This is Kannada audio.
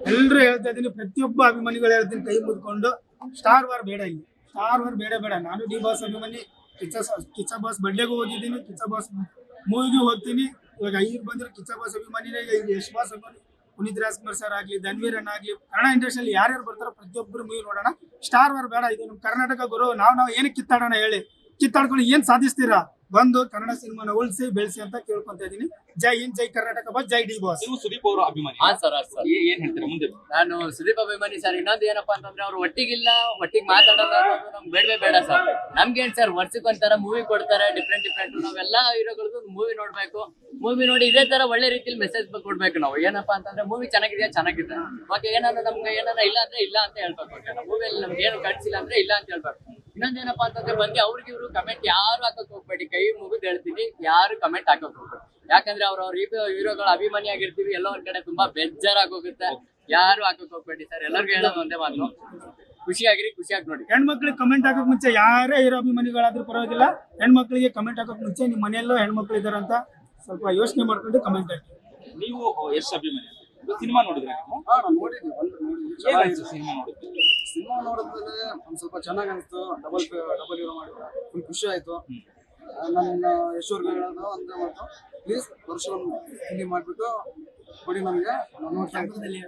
ಎಲ್ಲರೂ ಹೇಳ್ತಾ ಇದೀನಿ, ಪ್ರತಿಯೊಬ್ಬ ಅಭಿಮಾನಿಗಳು ಹೇಳ್ತೀನಿ ಕೈ ಮುದ್ಕೊಂಡು ಸ್ಟಾರ್ ವಾರ್ ಬೇಡ, ಇಲ್ಲಿ ಸ್ಟಾರ್ ವಾರ್ ಬೇಡ. ನಾನು ಡಿ ಬಾಸ್ ಅಭಿಮಾನಿ, ಕಿಚ್ಚ ಬಾಸ್ ಬರ್ಡೇಗೂ ಹೋಗಿದ್ದೀನಿ, ಕಿಚ್ಚ ಬಾಸ್ ಮೂವಿಗೂ ಹೋಗ್ತೀನಿ. ಇವಾಗ ಈಗ ಬಂದ್ರೆ ಕಿಚ್ಚ ಬಾಸ್ ಅಭಿಮಾನಿನೇ, ಈಗ ಯಶ್ ಬಾಸ್ ಅಭಿಮಾನಿ, ಪುನೀತ್ ರಾಜ್ಕುಮಾರ್ ಸರ್ ಆಗ್ಲಿ, ಧನ್ವೀರ್ ಅಣ್ಣ ಆಗ್ಲಿ, ಕನ್ನಡ ಇಂಡಸ್ಟ್ರಿಯಲ್ಲಿ ಯಾರ್ಯಾರು ಬರ್ತಾರೋ ಪ್ರತಿಯೊಬ್ಬರು ಮೂವಿ ನೋಡೋಣ. ಸ್ಟಾರ್ ವಾರ್ ಬೇಡ. ಇದು ನಮ್ಮ ಕರ್ನಾಟಕ ಗುರು, ನಾವು ಏನಕ್ಕೆ ಕಿತ್ತಾಡೋಣ ಹೇಳಿ? ಕಿತ್ತಾಡ್ಕೊಂಡು ಏನ್ ಸಾಧಿಸ್ತೀರಾ? ಬಂದು ಕನ್ನಡ ಸಿನಿಮಾನ ಉಳಿಸಿ ಬೆಳೆಸಿ ಅಂತ ಕೇಳ್ಕೊಂತ ಇದೀನಿ. ಜೈ ಹಿಂದ್, ಜೈ ಕರ್ನಾಟಕ ಬಾಸ್, ಜೈ ಡಿ ಬಾಸ್. ನೀವು ಸುದೀಪ್ ಅವರ ಅಭಿಮಾನಿ? ಏನ್ ಹೇಳ್ತೀರಾ ಮುಂದೆ? ನಾನು ಸುದೀಪ್ ಅಭಿಮಾನಿ ಸರ್. ಇನ್ನೊಂದು ಏನಪ್ಪಾ ಅಂತಂದ್ರೆ ಅವ್ರು ಒಟ್ಟಿಗೆ ಮಾತಾಡೋದು ನಮ್ಗೆ ಬೇಡವೇ ಬೇಡ ಸರ್. ನಮ್ಗೇನ್ ಸರ್, ವರ್ಷಕ್ಕೆ ಒಂಥರ ಮೂವಿ ಕೊಡ್ತಾರೆ, ಡಿಫ್ರೆಂಟ್. ನಾವೆಲ್ಲಾ ಹೀರೋಗಳದ್ದು ಮೂವಿ ನೋಡ್ಬೇಕು, ಮೂವಿ ನೋಡಿ ಇದೇ ತರ ಒಳ್ಳೆ ರೀತಿಯಲ್ಲಿ ಮೆಸೇಜ್ ಕೊಡ್ಬೇಕು. ನಾವು ಏನಪ್ಪಾ ಅಂತಂದ್ರೆ ಮೂವಿ ಚೆನ್ನಾಗಿದೆ, ಓಕೆ, ನಮ್ಗೆ ಇಲ್ಲ ಅಂದ್ರೆ ಇಲ್ಲ ಅಂತ ಹೇಳ್ಬೇಕು. ಮೂವಿಯಲ್ಲಿ ನಮ್ಗೆ ಏನು ಕಟ್ಸಿಲ್ಲ ಅಂದ್ರೆ ಇಲ್ಲ ಅಂತ ಹೇಳ್ಬೇಕು. ಇನ್ನೊಂದೇನಪ್ಪಾ ಅಂತಂದ್ರೆ ಬಂದು ಅವ್ರಿಗೆ ಇವ್ರು ಕಮೆಂಟ್ ಯಾರು ಹಾಕಕ್ ಹೋಗ್ಬೇಡಿ, ಕೈ ಮುಗಿದು ಹೇಳ್ತೀವಿ, ಯಾರು ಕಮೆಂಟ್ ಹಾಕಕ್ ಹೋಗ್ಬೇಡಿ. ಯಾಕಂದ್ರೆ ಅವ್ರ ಹೀರೋಗಳ ಅಭಿಮಾನಿ ಆಗಿರ್ತೀವಿ, ಎಲ್ಲೋ ಒಂದ್ ಕಡೆ ತುಂಬಾ ಬೇಜಾರಾಗೋಗುತ್ತೆ. ಯಾರು ಹಾಕಕ್ ಹೋಗ್ಬೇಡಿ ಸರ್. ಎಲ್ಲರಿಗೂ ಹೇಳೋದು ಒಂದೇ ಮಾತು, ಖುಷಿಯಾಗಿ ನೋಡಿ. ಹೆಣ್ಮಕ್ಳಿಗೆ ಕಮೆಂಟ್ ಹಾಕಕ್ ಮುಂಚೆ, ಯಾರೇ ಹೀರೋ ಅಭಿಮಾನಿಗಳಾದ್ರೂ ಪರವಾಗಿಲ್ಲ, ಹೆಣ್ಮಕ್ಳಿಗೆ ಕಮೆಂಟ್ ಹಾಕಕ್ ಮುಂಚೆ ನಿಮ್ಮ ಮನೆಯಲ್ಲೂ ಹೆಣ್ಮಕ್ಳು ಇದಾರಂತ ಸ್ವಲ್ಪ ಯೋಚನೆ ಮಾಡ್ಕೊಂಡು ಕಮೆಂಟ್ ಹಾಕಿ. ನೀವು ಎಷ್ಟು ಅಭಿಮಾನಿ? ಸಿನಿಮಾ ನೋಡಿದ್ರೆ? ಸಿನಿಮಾ ನೋಡಿದ್ಮೇಲೆ ಒಂದ್ ಸ್ವಲ್ಪ ಚೆನ್ನಾಗಿ ಅನಿಸ್ತು. ಡಬಲ್ ಹೀರೋ ಮಾಡಿದ್ರೆ ಫುಲ್ ಖುಷಿ ಆಯ್ತು. ನನ್ನ ಯಶೋರ್ಗೆ ಹೇಳೋದು ಅಂದ್ರೆ ಮಾತು, ಪ್ಲೀಸ್ ವರ್ಷ ಫಿಲ್ಮ್ ಮಾಡ್ಬಿಟ್ಟು ಕೊಡಿ ನಮಗೆ, ನಾವು ನೋಡ್ತಾ ಇದ್ದೀವಿ.